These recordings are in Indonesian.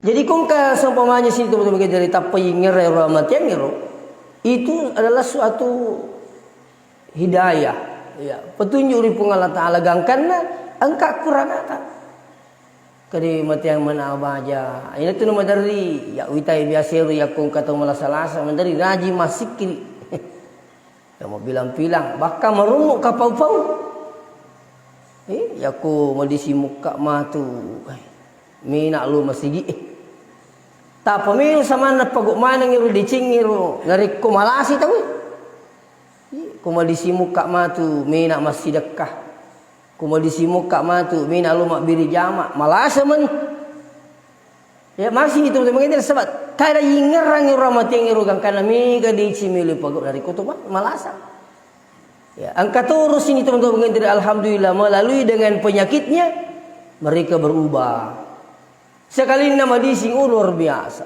Jadi kung seumpamanya sini teman-teman dari tapai ngerai rahmatnya ngero, itu adalah suatu hidayah, ya, petunjuk dari Allah Taala gangkanna angka kurang akan. Kadi mati yang mana abaja. Ini tu nama dari ya witai biasa ya kung kata malas-alasa dari raji masikri. Ya mau bilang-bilang bakal merumuk kapau-pau. Ya ku mau disimuk kak matu. Mina lu masigi. Tak pemilu sama na paguk mana ngiru dicingiro ngari kumalasi tahu. Kuma disimuk kak matu mina masih dekah. Kuma disimuk kak matu mina lu mak biri jamak malasa man. Ya masih itu mungkin sebab kada yingerang ramat yang ngirugang kana mi gadi cimili paguk dari kutubah malasa. Ya, angka terus ini teman-teman dari alhamdulillah melalui dengan penyakitnya mereka berubah. Sekali nama dising luar biasa.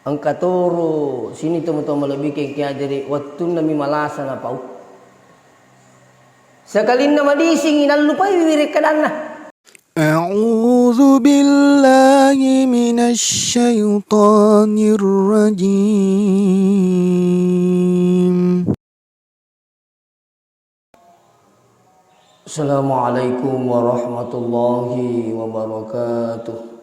Angka turu sini teman-teman lebih kaya dari waktu nami malasa na pau. Sekali nama dising inalupai wirik kadana. A'udzu billahi minasy syaithanir rajim. Assalamualaikum warahmatullahi wabarakatuh.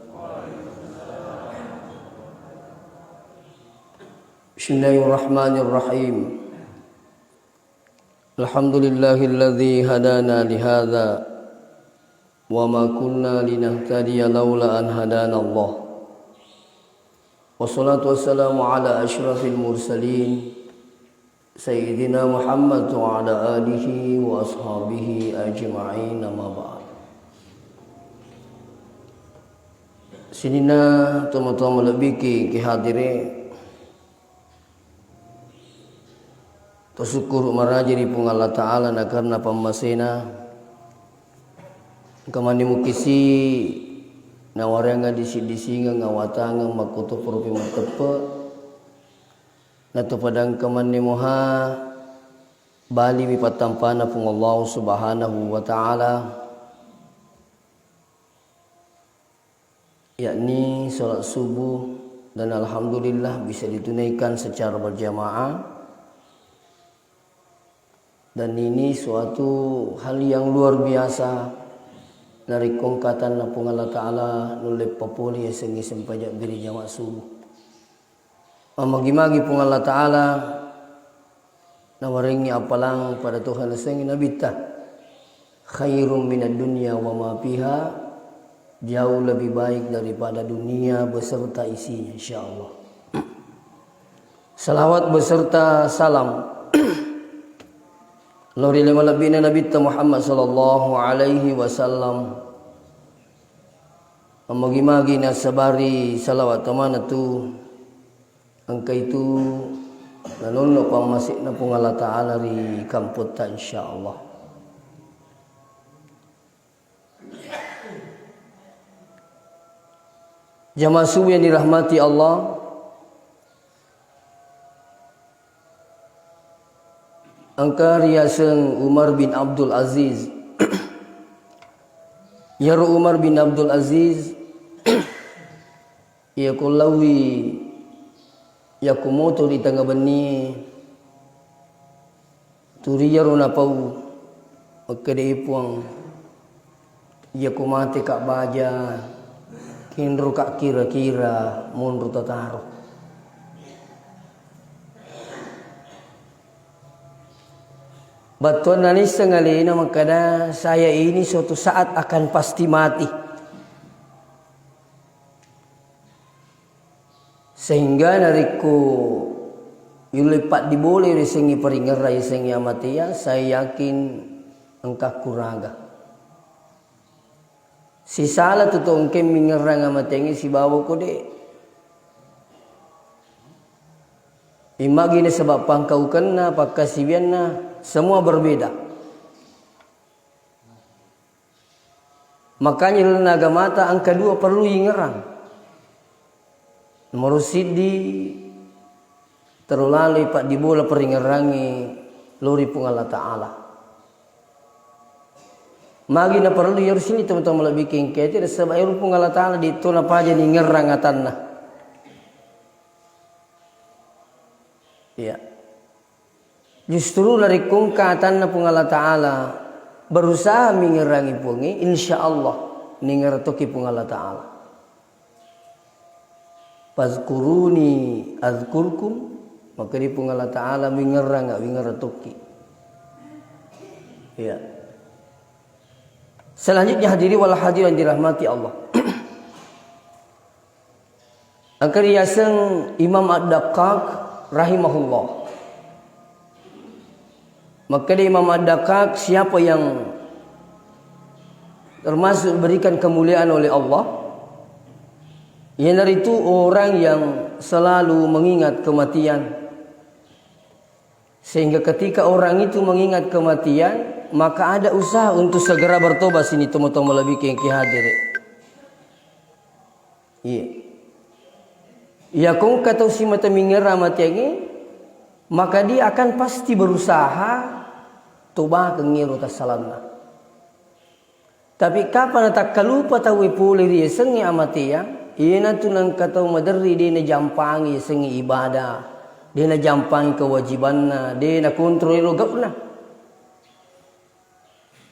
Bismillahirrahmanirrahim. Alhamdulillahilladzi hadana lihadza wa ma kunna linahtadiya laula an hadana Allah. Wassalatu wassalamu ala asyrafil mursalin Sayyidina Muhammad wa ala alihi wa ashabihi ajma'in amma ba'd. Sinina teman-teman lebih ki hadire tersyukur marajiri pung Allah Ta'ala na karena pamasena kamani mukisi nawaranga disi-disinga ngawatanga makuto propi matepe nato padang kamani moha bali mi patampana pung Allah Subhanahu wa Ta'ala, yakni salat subuh, dan alhamdulillah bisa ditunaikan secara berjamaah. Dan ini suatu hal yang luar biasa dari kongkatan na pung Allah Ta'ala nulip papuli ya sengi sempajak biri jamaah subuh. Magi-magi pung Allah Ta'ala nawaringi apalang pada Tuhan sengi nabita khairum minad dunya wa ma fiha, jauh lebih baik daripada dunia beserta isinya insyaallah. Salawat beserta salam Lori lima lebihnya Nabi Muhammad sallallahu alaihi wasallam. Magi-magi na sabari salawat tamana tu angka itu nanono pamasik na pung Allah Ta'ala ri kamput ta insyaallah. Jamaah subuh yang dirahmati Allah, angka riaseng Umar bin Abdul Aziz. Ya Umar bin Abdul Aziz ya kulawi ya kumoto di tengah beni turiya rona pau makade puang ya kumate kak baja kinru kak kira-kira mundur tataro. Batuan nanis sengalina makanya saya ini suatu saat akan pasti mati. Sehingga nariku yulipat diboleh sengi peringerai sengi amatia, saya yakin engkau kuraga. Si salah tu tongkem mingerang amatengi si bawa ko de. Imagine sebab pangkau kena pakasibianna semua berbeda. Makanya dalam agama mata angka dua perlu ingerang. Nomor sidi terlalu pak dibola peringerangi lori pung Allah Ta'ala. Magi na perlu yer sini teman-teman lebih kengketi sebab yer pun Allah Taala di tu na paja ni ngerang atanna. Ya. Justru dari kungka atanna pun Allah Taala berusaha mengerangi pungi insyaallah ningertoki pun Allah Taala. Fazkuruni azkurkum maka di pun Allah Taala mengerang mengertoki. Ya. Selanjutnya hadiri wal hadirin dirahmati Allah. Angkar yasang Imam Ad-Daqqaq rahimahullah. Maka di Imam Ad-Daqqaq siapa yang termasuk berikan kemuliaan oleh Allah, yang dari itu orang yang selalu mengingat kematian. Sehingga ketika orang itu mengingat kematian, maka ada usaha untuk segera bertobat. Sini teman-teman lebih kengki hadir. Iya. Ya kau kata si mata mingira mati ini, maka dia akan pasti berusaha tobat kengiru tasalanna. Tapi kapan tak kalupa tahu pulih dia sengi amati ya, ina tu nang kata madari dia na jampangi sengi ibadah, dia na jampangi kewajibanna, dia na kontrol logapna.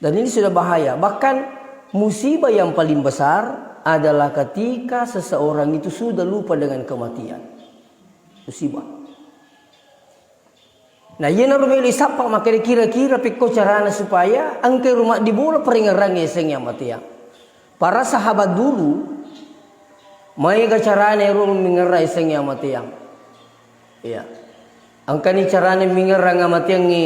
Dan ini sudah bahaya. Bahkan musibah yang paling besar adalah ketika seseorang itu sudah lupa dengan kematian. Musibah. Nah, ia nak rumeli sapa maka kira-kira pikko carana supaya angke rumah dibola peringarang esengnya mati ya. Para sahabat dulu mai ga carana rum mengerai esengnya mati ya. Iya. Angka ni carana mengerang mati yang ni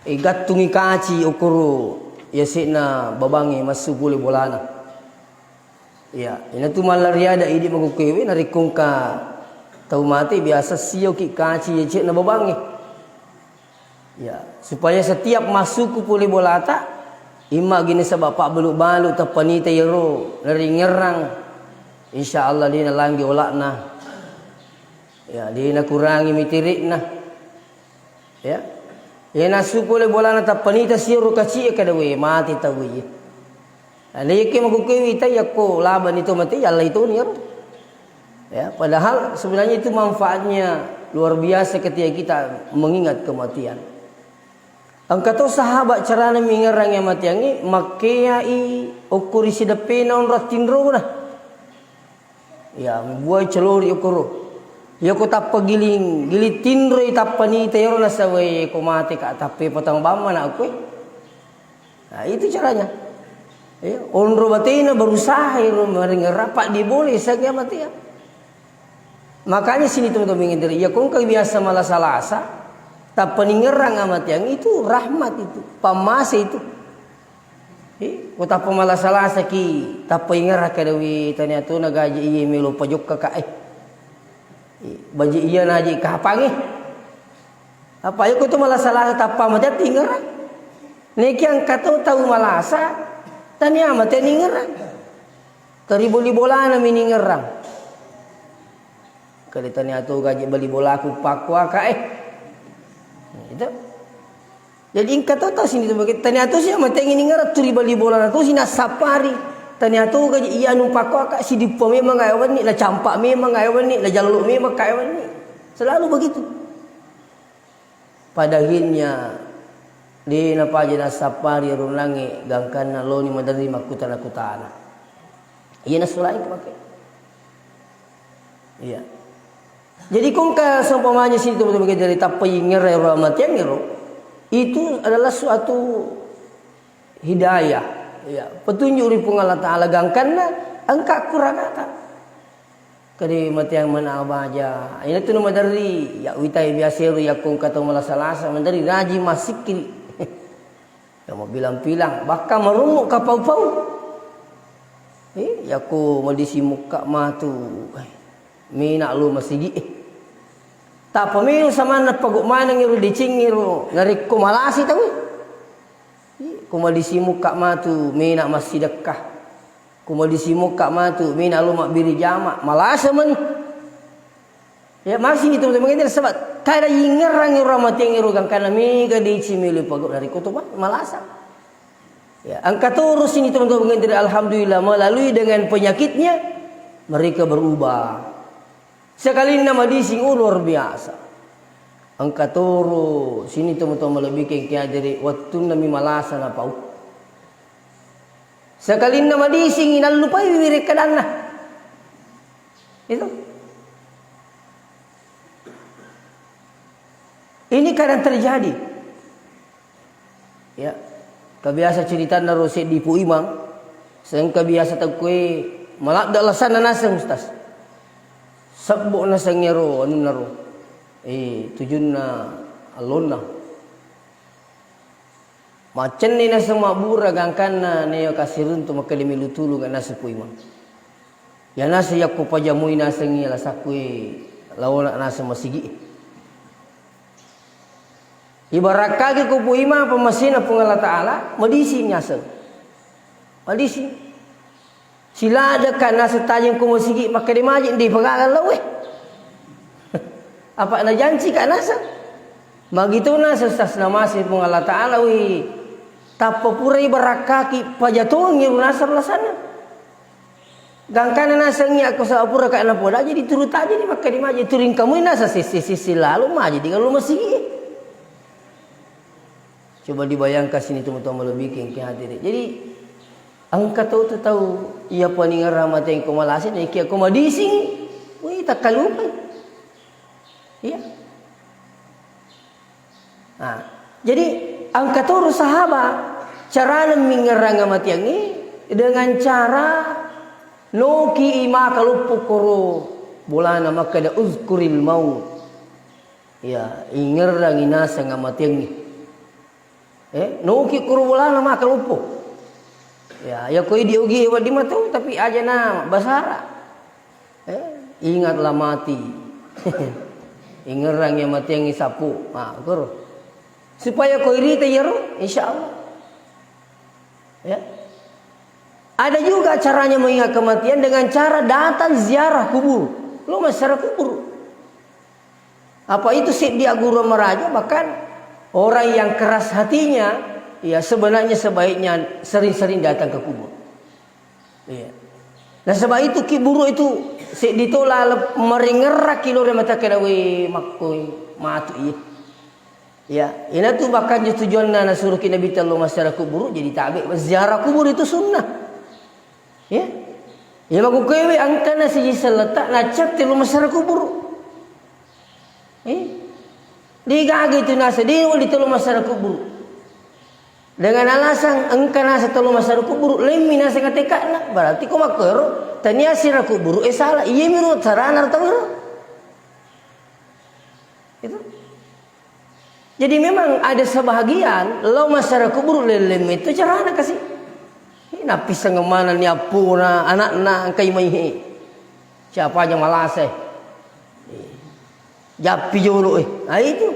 gatungi kaci ukuru ya sina babangi masuk boleh bolana. Ya, ina tu malaria ada idi magukewe narikungka tau mati biasa sio ki kaci ya cik na babangi. Ya, supaya setiap masuk ku boleh bolata ima gini sebab pak balu-balu tapanita yero nari ngerang insyaallah dia langgi olakna. Ya, dia kurangi mitirikna. Ya. Ya nasu boleh bolana tapanita siru kaci kadawe mati tawi. Ani ke magukewi ta yakko laban itu mati Allah itu ni. Ya, padahal sebenarnya itu manfaatnya luar biasa ketika kita mengingat kematian. Angkato sahabat carana mengerang yang mati yang ini makiai ukuri sidapena on ratindro na. Ya, buai celori ukuru. Ya ko tappa giling tindro itapani tayro na sawe ko mati ka tapi patang bama na aku. Nah, itu caranya. Ya, onro batina berusaha iro mering rapat di boleh sagya mati ya. Makanya sini teman-teman ngindiri ya kung biasa malah salasa tapani ngerang amat yang itu rahmat itu pamase itu. Ko tappa malah salasa ki tappa ngerah kadawi tanya tu nagaji iye melo pajok ka baji iya naji kapangi apa ayo ko tu malah salah tappa mata tinggal neki ang kato tahu malasa tanya mata ningerang kari boli bola na miningerang kali tanya tu gaji beli bola aku pakwa ka itu jadi ingkat tahu sini tu bagi tanya tu siapa mata ingin ningerang tu beli bola na tu sina sapari tanya tu gaji iya numpak kok si dipo memang gaya wani la campak memang gaya wani la jaluk memang gaya wani selalu begitu pada akhirnya di napa aja sapari runangi gangkana lo ni madari makutana kutana iya nasulai pakai iya jadi kung ka seumpamanya sini tu betul dari tapai ngerai rahmat yang ngero itu adalah suatu hidayah. Ya, petunjuk dari Allah Ta'ala gangkanna angka kurangata. Kadi mati yang mana abaja. Ini tu nama dari ya witai biasa ya kung kata malasalasa dari raji masikri. Ya mau bilang-bilang bahkan merumuk kapau-pau. Ya ku medisi muka matu. Mina lu masigi. Tak pemilu sama na paguk mana ngiru dicing ngiru ngari ku malasi tahu. Kumalisi muka matu mina masih dekah. Kumalisi muka matu mina lumak biri jamak malasa man. Ya masih itu teman-teman kita sebab kada ingerang ramati ngirugang kana mi gadi cimilu pagok dari kutubah malasa. Ya, angka terus ini teman-teman dari alhamdulillah melalui dengan penyakitnya mereka berubah. Sekali nama dising luar biasa. Angka terus sini teman-teman lebih kaya dari waktu nami malasa na pau. Sekali nama dising inalupai mereka dana. Itu. Ini kadang terjadi. Ya. Kebiasa cerita narose di Pu Imam. Seng kebiasa takwe malak dak lasana naseng ustaz. Sabbo naseng nyero anu naro. Tujunna alonna. Macen ni nasa mabura gangkana neo kasirun tu makalimi lutulu ga nasa Pu Imam. Ya nasa yakku pajamui nasa ngi lasakwe lawana nasa masigi. Ibarat kaki ku Pu Imam pemasina pun Allah Ta'ala medisi nyasa. Medisi. Sila ada kan nasa tajam ku masigi maka di majid di pagalan laweh. Apa na janji ka nasa? Begitu nasa sas namasi pun Allah Ta'ala wi. Tapa pura ibarat kaki pajatuang ngiru nasar lasana. Gangkana nasa ngi aku sa pura ka na poda jadi turut aja di maka di majid turing kamu nasa sisi lalu majid di kalau masigi. Coba dibayangkan sini teman-teman lebih ke hadirin. Jadi angka tahu ia paningan rahmat yang kumalasin dan kia kumadising. Wih tak kalupai. Iya. Nah, jadi angka tahu sahabat cara mengerang amat yang ini dengan cara noki ima kalupukoro bulana maka da uzkuril maut. Ya, ingerang inasa ngamat yang ini. Nuki kurulana makan upo. Ya koi diogi wa di mata tapi aja na basara. Ingatlah mati. Ingerang yang mati yang isapu. Kur. Supaya koi rita yaro insyaallah. Ya. Ada juga caranya mengingat kematian dengan cara datang ziarah kubur. Lo masyarakat kubur. Apa itu sih dia guru meraja bahkan orang yang keras hatinya, ya sebenarnya sebaiknya sering-sering datang ke kubur. Iya. Nah sebab itu kiburu itu ditolak meringerak kilo dia mata kedawi makoi matu iya. Ya, ini tuh bahkan tujuan na suruh kita bitallo masyarakat kubur jadi tabe ziarah kubur itu sunnah. Ya. Ya maku kewe angkana si letak nacak telu masyarakat kubur. Digagi itu nasa di telu masyarakat kubur. Dengan alasan engkau nasa telu masyarakat kubur lemi nasa ngatekan nak berarti kau makero tania sira kubur salah iya miru sarana tahu itu. Jadi memang ada sebahagian lo masyarakat kubur lem itu carana kasih. Napi sengemana ni apuna anak-anak angkai maihe. Siapa aja malase. Japi jolo Nah itu.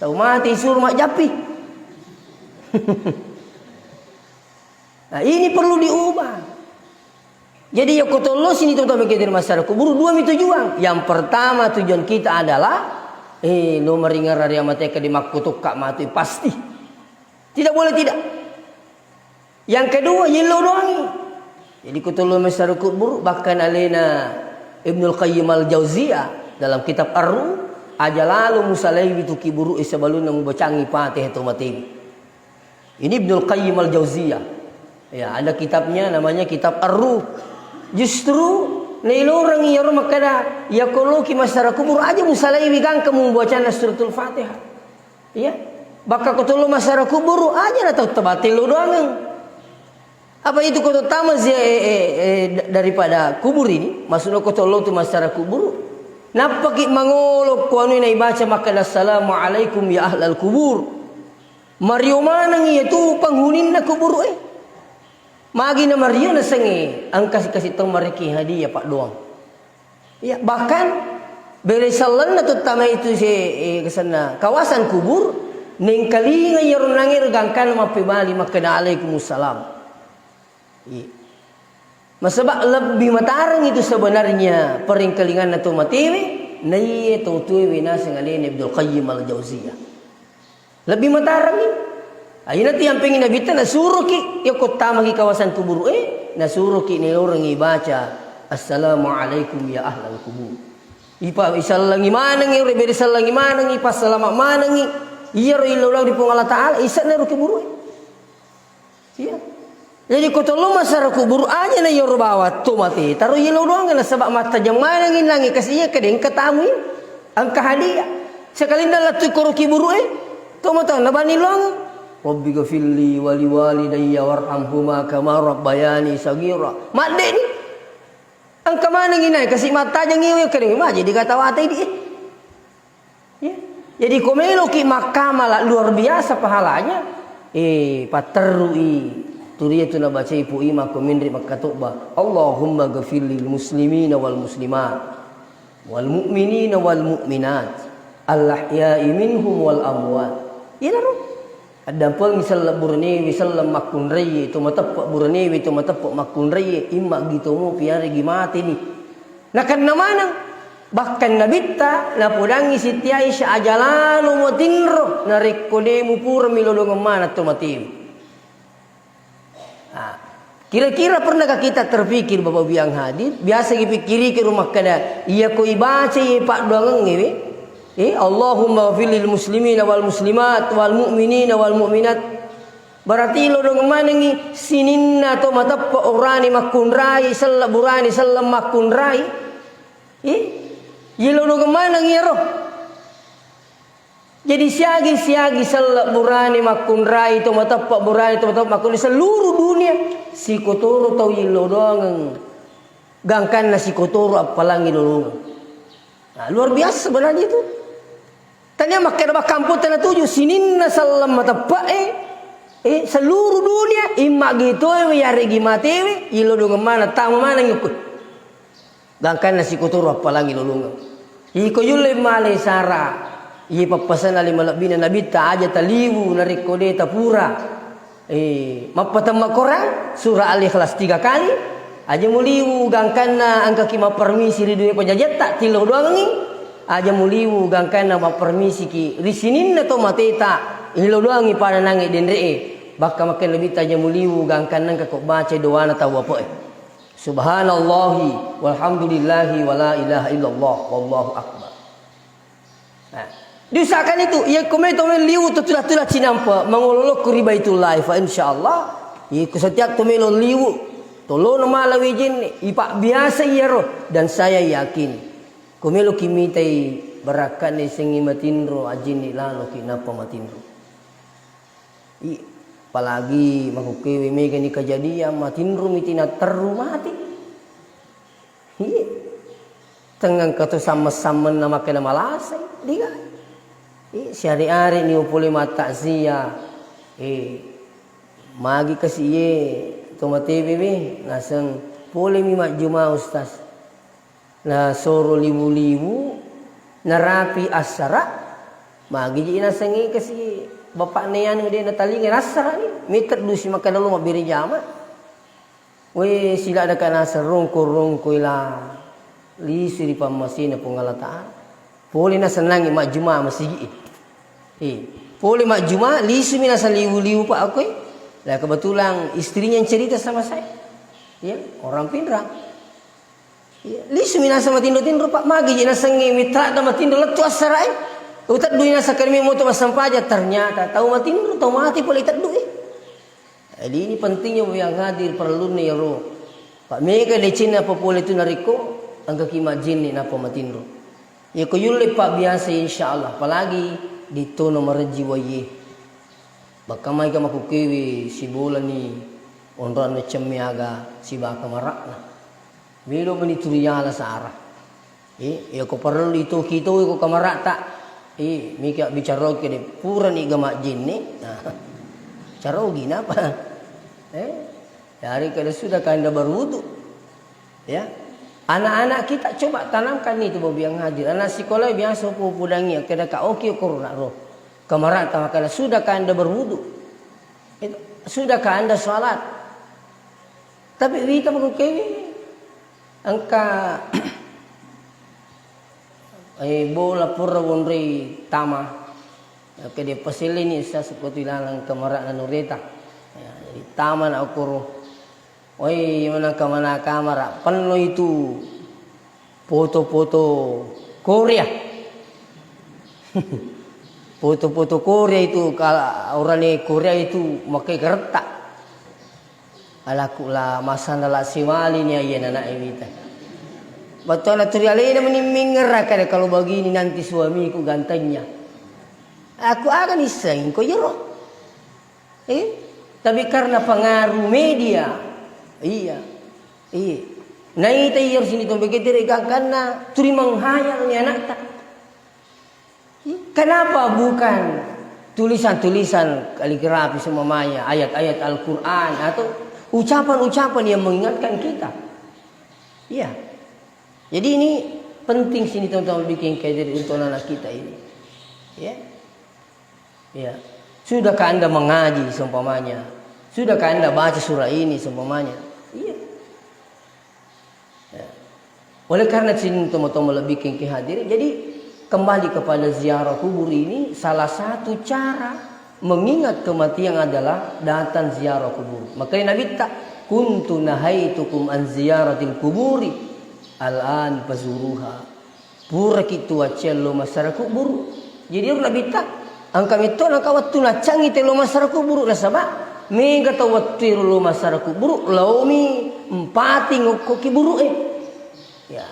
Tahu mati suruh mak japi. Nah ini perlu diubah. Jadi ya kotolo sini teman-teman kita di masyarakat kubur dua tujuan. Yang pertama tujuan kita adalah lo meringar dari amateka di makutuk kak mati pasti. Tidak boleh tidak. Yang kedua yelo doangi. Jadi kotolo masyarakat kubur bahkan alena Ibnul Qayyim al-Jauziyah dalam kitab Ar-Ruh aja lalu musalaimi tu kiburu isabalun nang bacangi patih atau mati. Ini Ibnul Qayyim al-Jauziyah. Ya, ada kitabnya namanya kitab Ar-Ruh. Justru nilorang iya makada ya koloki masyarakat kubur aja musalaimi gang kamu bacaan suratul Fatihah. Ya. Baka kotolo masyarakat kubur aja atau tabatil lo doang. Apa itu kota tamas daripada kubur ini? Maksudnya kotolo tu masyarakat kubur. Napaki mangolok kuanu inay baca maka assalamualaikum ya ahlal kubur. Mario manang itu panghunin na kubur Magi na Mario na sangi ang kasih tong mariki hadiah pak doang. Ya bahkan beresalan na tutama itu si kesana kawasan kubur ning kalinga yaron nangir gangkan mapibali makana alaikumussalam. Masabak lebih matarang itu sebenarnya peringkalingan atau matiwi nai tutuwi nasa ngalini Ibnul Qayyim al-Jauziyah. Lebih matarang ini. Ayun nanti yang pengen nabita nasuruh ki ya kota magi kawasan kubur nasuruh ki ni orang ibaca assalamualaikum ya ahlal kubur. Ipa isalangi manangi reberi salangi manangi pas selamat manangi iya ro ilau di pung Allah Taala isa na ro kubur. Iya. Jadi kota lo masara kubur aja na yo bawa tu mati. Taruh ilau doang na sebab mata jang manangin langi kasi iya kadeng katamu angka hadiah. Sekali na latu koro kubur tu mata na bani long. Rabbi ghafirli wa liwalidayya warhamhuma kama rabbayani saghira. Madde ni. Ang kamana nginay kasi mata jang iyo kering ma jadi kata watai di. Ya. Jadi komelo ki makama luar biasa pahalanya. Paterui turiyatu na baca ipu ima komindri makatuba. Allahumma ghafirlil muslimina wal muslimat wal mu'minina wal mu'minat al ahya'i minhum wal amwat. Ina ro. Ada pun misal burani misal makun reye tu matapak burani tu matapak makun reye imma gitu mo piare gimati ni nakan namana bahkan nabita na pudangi siti Aisyah ajalanu motinro narekode mu pura milolong mana tu mati. Kira-kira pernahkah kita terpikir Bapak yang hadir biasa dipikiri ke rumah kada iya ko ibaca pak doang ngewe Allahumma ghafirlil muslimina wal muslimat wal mu'minina wal mu'minat. Berarti lo dong manangi sininna to matappa orani makunrai salla burani sallam makunrai. Yelo dong manangi ro. Jadi siagi salla burani makunrai to matappa burani to matappa makun seluruh dunia si kotoro tau yelo dong gangkan nasi kotoro apalangi dulu. Nah, luar biasa sebenarnya itu. Tanya makan apa kampung tanah tujuh sinin salam mata pak seluruh dunia imma gitu ya regi mati ilo dong mana tamu mana ngikut gangkan nasi kotor apa lagi lolong iko yule male sara i papasan ali malabina nabita aja taliwu narikode tapura mapatama Quran surah al-ikhlas 3 kali aja muliwu gangkan angka kima permisi di dunia penjajat tak tilo doang ni aja muliwu gangkana ma permisi ki risinin na to mateta ilo doangi pada nangi denree baka makan lebih taja muliwu gangkana ka ko baca doana tahu apa subhanallahi walhamdulillahi wala ilaha illallah wallahu akbar. Nah diusahakan itu ya kometo liwu to tulah cinampa mangololok ku ribaitullah fa insyaallah ya ku setiap to melo liwu tolo na malawi jin ipak biasa iya roh dan saya yakin kumelo kimitai barakan ni sengi matindro ajin ilalo kinapa matindro. Apalagi makukewe mega ni kejadian matindro mitina teru mati. Tengah kata sama-sama nama kena malasai diga. Syari-ari ni upole mata zia. Magi kasih tomate bebe nasang pole mi majuma ustaz. Na soro liwu-liwu narapi asara magi ina sengi kasi bapak nean udah na talingan asara ni meter dusi makan dulu mabiri jama we sila ada kana serongko ila lisu di pamasina pengalataan poli na senangi mak juma masigi poli mak juma lisu mina liwu-liwu pak aku lah kebetulan istrinya yang cerita sama saya ya orang Pindrang. Lisu mina sama tindo pak magi jina sengi mitra da matindo letu asarai utat duina sakarmi moto masampaja ternyata tahu matindo tahu mati pula itat duit. Jadi ini pentingnya yang hadir perlu nih ro pak mega de Cina apa pula itu nariko angka kimajin ni napa matindo ya ko yule pak biasa insyaallah apalagi di tono marji waye bakamai ka makukewi si bola ni onran na chemiaga si baka marakna Milo menituriala sa arah. Ya ko perlu itu kita ko kamarata. Mika bicara ke de pura ni gamak jin ni. Caro gina apa? Dari kada sudah kanda berwudu. Ya. Anak-anak kita coba tanamkan itu babi yang hadir. Anak sekolah biasa pudangi kada ka oke corona roh. Kamarata makana sudah kanda berwudu. Sudah kanda salat. Tapi kita mengukewi angka bola pura wonri tama Oke dia pasal ini sa seperti lalang kamera na nureta. Ya, jadi taman aku oi mana kamera penuh itu foto-foto Korea. Foto-foto Korea itu kalau orang Korea itu makai gertak. Alakulah masalah siwali ni ayen anak ini. Betul lah turialina menimingera kalau begini nanti suamiku gantengnya. Aku akan iseng kau jero. Tapi karena pengaruh media, iya. Nah itu yang sini tuh begitu karena turi menghayal ni anak tak. Kenapa bukan tulisan-tulisan kaligrafi semuanya, ayat-ayat Al-Quran atau ucapan-ucapan yang mengingatkan kita? Iya. Jadi ini penting sini teman-teman bikin kajian untuk anak kita ini. Ya. Ya. Sudahkah Anda mengaji seumpamanya? Sudahkah Anda baca surah ini seumpamanya? Iya. Ya. Oleh karena sini teman-teman bikin kehadiran. Jadi kembali kepada ziarah kubur ini salah satu cara mengingat kematian adalah datang ziarah kubur. Makanya Nabi tak kuntu nahaitukum an ziyaratil kuburi al-an fazuruha. Pura kitu acello masyarakat kubur. Jadi orang bita angka itu nak waktu nak canggih telo masyarakat kubur lah sabab mega tahu waktu lo masyarakat kubur laumi empati ngoko kiburu ya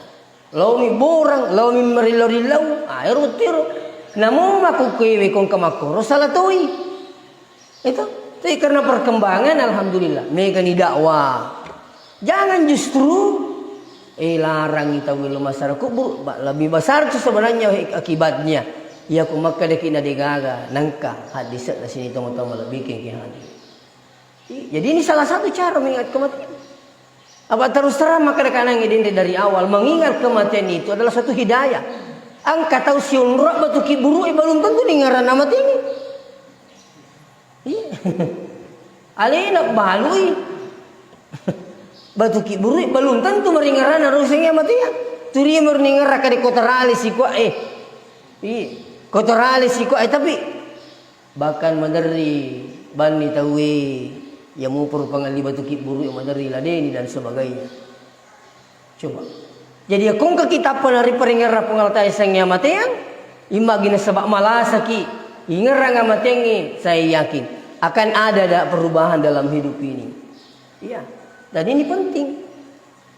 laumi borang laumi merilau air utiro namun aku kewe kong kamakoro salah toi itu tapi karena perkembangan alhamdulillah mega ni dakwah jangan justru larang kita wil masyarakat kubur lebih besar itu sebenarnya akibatnya ya aku maka dekin adigaga nangka hadis di sini teman-teman lebih bikin hadis. Jadi ini salah satu cara mengingat kematian. Apa terus terang maka dekanang ini dari awal mengingat kematian itu adalah satu hidayah. Angka tahu siun rak batu kiburu belum tentu dengaran nama ini. Iya. Alina balui. Batu kiburu belum tentu meringaran harusnya mati ya. Turi meringar di kota rali si ko kota rali si ko tapi bahkan mandari bani tawi yang mau pengali batu kiburu yang mandari ladeni dan sebagainya. Coba. Jadi kung kita penari peringar pengaltai sangnya mati yang imagine sebab malasaki ingar ngamatenge saya yakin akan ada perubahan dalam hidup ini. Iya. Dan ini penting.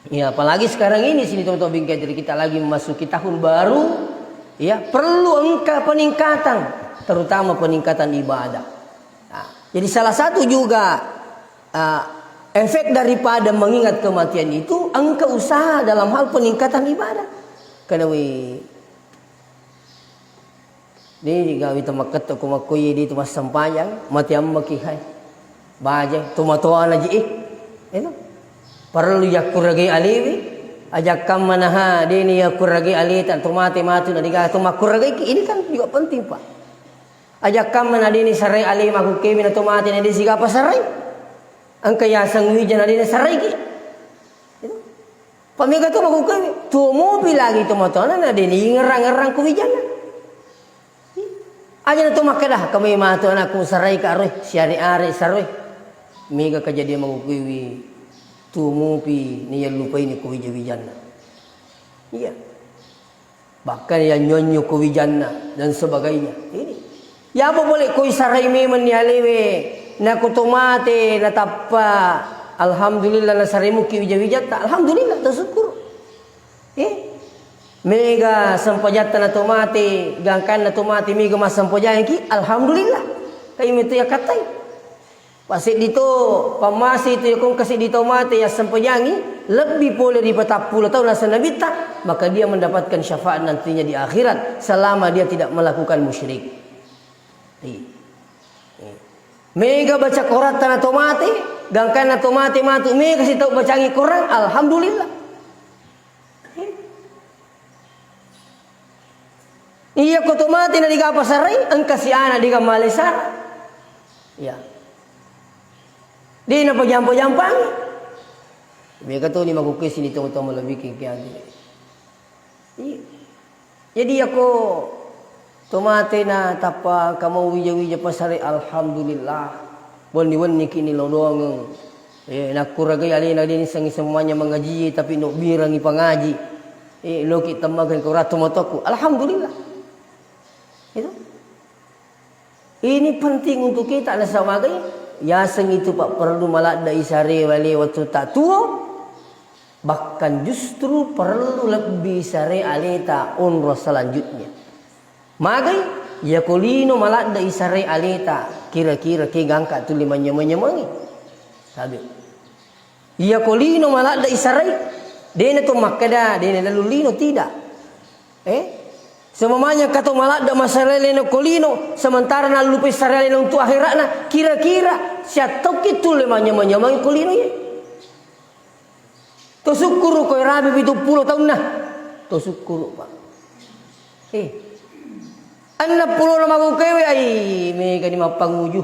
Ya, apalagi sekarang ini sini teman-teman bingkai jadi kita lagi memasuki tahun baru, ya perlu peningkatan, terutama peningkatan ibadah. Nah, jadi salah satu juga efek daripada mengingat kematian itu angka usaha dalam hal peningkatan ibadah. Karena ini gawi temaket aku makoi di tempat sempayang mati amma kihai. Baje tumatoan aja itu perlu yakuragi aliwi ajak kamanaha dini yakuragi alitan tumati matu nadiga tumakuragi ini kan juga penting Pak. Ajak kamana dini sarai alim aku kemi na tumati nadi siga apa sarai angka yasang wijan dini sarai ki itu pamiga tu aku kemi tu mobil lagi tumatona na dini ngerang-ngerang ku wijan aja na tumakedah kami matu anakku sarai ka roy siari are sarai mega kejadian mengukuwi tumupi ni yang lupa ini kuwijana. Iya. Bahkan yang nyonyo kuwijana dan sebagainya. Ini. Ya apa boleh koi sarai memang ni alewe na kutomate na tappa alhamdulillah na sarimu kiwijata alhamdulillah tersyukur. Mega sampajata na tomate gangkan na tomate mega mas sampajayan ki alhamdulillah. Kay itu ya katai. Pasik dito pamasi itu kung kasih dito mati ya sempoyangi lebih boleh di petapula atau nasa nabita maka dia mendapatkan syafaat nantinya di akhirat selama dia tidak melakukan musyrik. Mega baca Quran tanah tomate gangkan na tomate matu mega kasih tahu bacangi Quran alhamdulillah. Iya ko tomate na diga pasaray ang kasiana diga malesar. Ya. Di na pajampo-jampang. Mereka tu ni magukis ini teman-teman lebih kaya. Jadi aku Tomate na tapa kamu wija-wija pasare alhamdulillah. Wani-wani kini lo doang. Nak kuragai alina din semuanya mengaji tapi no birangi pangaji. Lo kita makan kuratu motoku. Alhamdulillah. Itu. Ini penting untuk kita ada sama gaya. Yaseng itu Pak perlu malah da isare wale waktu tak tua. Bahkan justru perlu lebih sare aleta unroh selanjutnya. Magai ya kolino malah da isare aleta kira-kira ke gangka tu lima nyemangi. Sabi. Ya kolino malah da isare. Dena tu makada, dena lalu lino tidak. Semamanya kata malah da masalah leno kolino sementara na lupa isare leno untuk akhiratna kira-kira siatok itu lima nyemangi kolino ya. To syukur ko rabi 70 tahun nah. To syukur Pak. 60 na magukewe ay may kani mapanguju.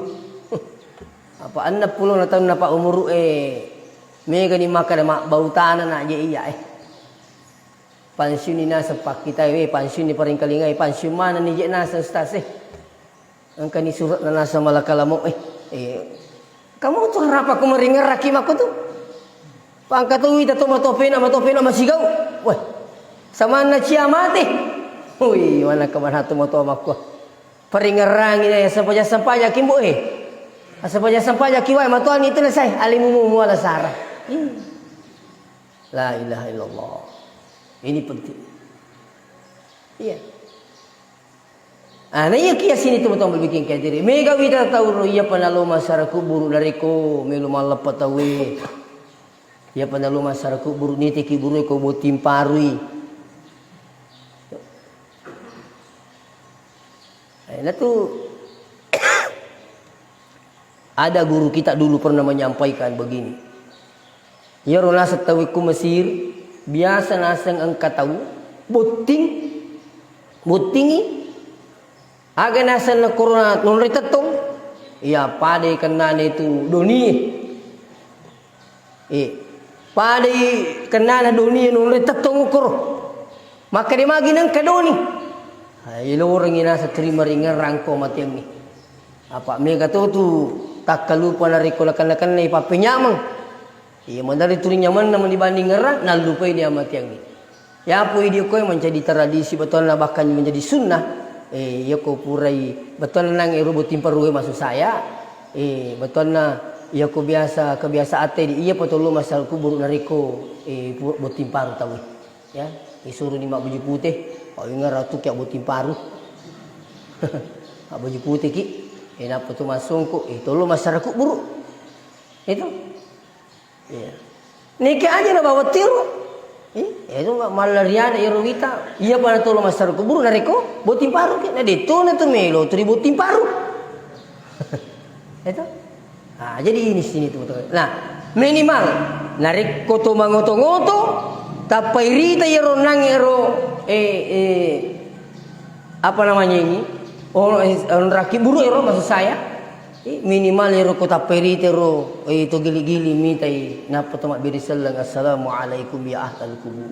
Apa 60 na tahun na pa umur may kani makada bautana na aja iya Pensiun ni nasa pak kita pensiun ni paring kalingay pensiun mana ni je nasa ustaz ang kani surat na nasa malakalamok kamu tu harap aku meringar rakim aku tu. Pangkatui tato matopena masigaw. Wah. Sama na siya mati. Uy, wala ka man hato motomak ko. Paringarangin na sampaya kimbo sampaya kiwai matuan itu na say alimumu wala sara. La ilaha illallah. Ini penting. Iya. Ana iya kia sini tu betul bikin kaya diri. Mega wita tahu iya panalo masaraku buru dari ko melu malapat tawe. Ya panalo masaraku buru ni teki buru ko botim parui. Nah tu ada guru kita dulu pernah menyampaikan begini. Ya rola setawi ku Mesir biasa nasang angka tahu botingi aga nasan na corona nunri tetong ya pade kenana itu doni pade kenana doni nunri tetong ukur maka di magi nang kadoni ilo orang ina sa terima ringan rangko mati yang ni apa mega tu tak kalupa na rikolakan na ipapinyamang iya mandari turi nyaman naman dibanding ngerang nalupai dia mati yang ni ya po dia ko menjadi tradisi betul na bahkan menjadi sunnah ya ko purai betul nang irubutin paruwe masuk saya betul na ya ko kebiasa ate di iya potolo masal kubur nariko butin paru tahu ya disuruh ni mak baju putih oh ingat ratu kyak butin paru mak baju putih ki napa tu masuk ko tolo masyarakat buruk itu iya nikah aja na bawa tiru itu malaria na irowita iya pa na tolo masyarakat buruk nariko butin paru ki na dito na to melo tri butin paru itu jadi ini sini tu betul nah minimal nariko to mangoto-ngoto tapairita iro nang iro apa namanya ini orang rakib buru iro maksud saya minimal iro ko tapairita iro itu gili-gili mitai napa to mak biri sallang assalamualaikum ya ahlal kubur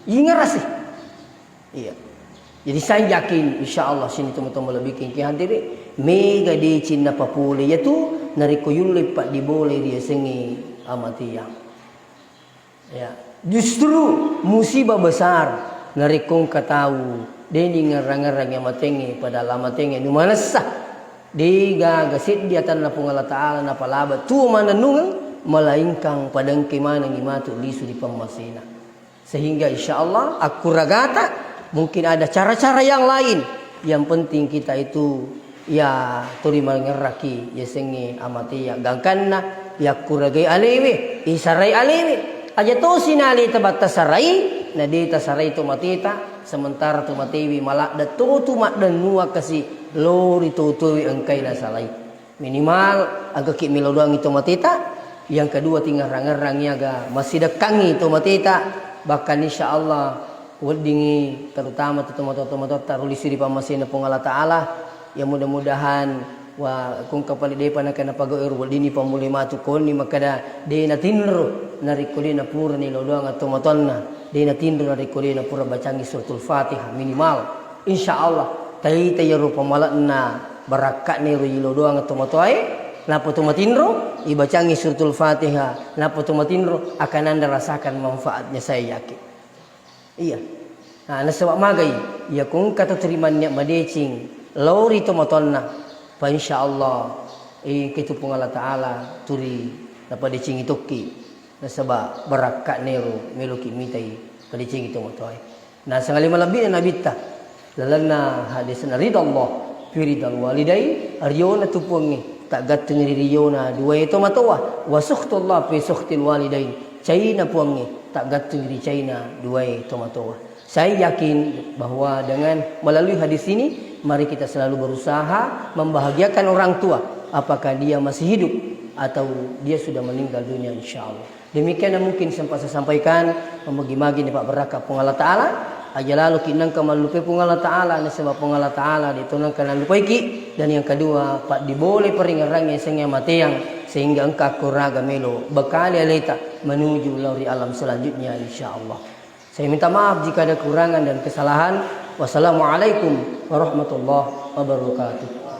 ingat sih iya jadi saya yakin insyaallah sini teman-teman lebih kengki hadiri mega di Cina papule yaitu nariko yulip pak dibole dia sengi amatiang ya justru musibah besar narikong katahu deni ngarang-ngarang yang matengi pada lama tengi nu manasah diga gasit di atan na Allah taala na palaba tu mananungan malaingkang padang kemana ngimatu lisu di pamasina sehingga insyaallah aku ragata mungkin ada cara-cara yang lain yang penting kita itu ya turi mangeraki ya sengi amati ya gangkanna ya kuragai alewe isarai alewe aja to sinali tabatas sarai na dita sarai to matita sementara to matiwi malak da to mak dan nuwa kasi lori to angkai na salai minimal agak ki milodoang itu matita yang kedua tinggal rangarangnya ga masih dekangi to matita bahkan insyaallah wedingi terutama tomato tarulisi di pamasina pong Allah taala ya mudah-mudahan wa kung kapali de panakana pagawer wadini pamulima tu koni makada de na tinro narikuli na pura ni lodoang at tomatonna de na tinro narikuli na pura bacangi suratul Fatihah minimal insyaallah tai tayaru pamalakna barakat niru yilo doang atau matoai napa tu matindro ibacangi suratul Fatihah napa tu matindro akan anda rasakan manfaatnya saya yakin. Iya. Nah, sebab magai ya kung kata terimannya madecing lauri to matonna pa insyaallah kitu pung Allah taala turi napa decing itoki na sebab barakat niru meluki mitai pa decing itu matoai. Nah sangali malabina nabita lalana hadis na ridallah fi ridal walidai aryona tupungi tak gateng riyona dua itu matawa wa sukhtullah fi sukhtil walidain caina puangi tak gateng ri caina dua itu matawa. Saya yakin bahwa dengan melalui hadis ini mari kita selalu berusaha membahagiakan orang tua apakah dia masih hidup atau dia sudah meninggal dunia insyaallah. Demikian yang mungkin sempat saya sampaikan membagi-bagi Pak Barakah pung Allah taala aja lalu kinang kamalupe pung Allah taala na sebab pung Allah taala ditunang kana lupaiki dan yang kedua Pak diboleh peringarang yang sengnya mateang sehingga engkau kuraga melo bekali aleta menuju lauri alam selanjutnya insyaallah. Saya minta maaf jika ada kekurangan dan kesalahan. Wassalamualaikum warahmatullahi wabarakatuh.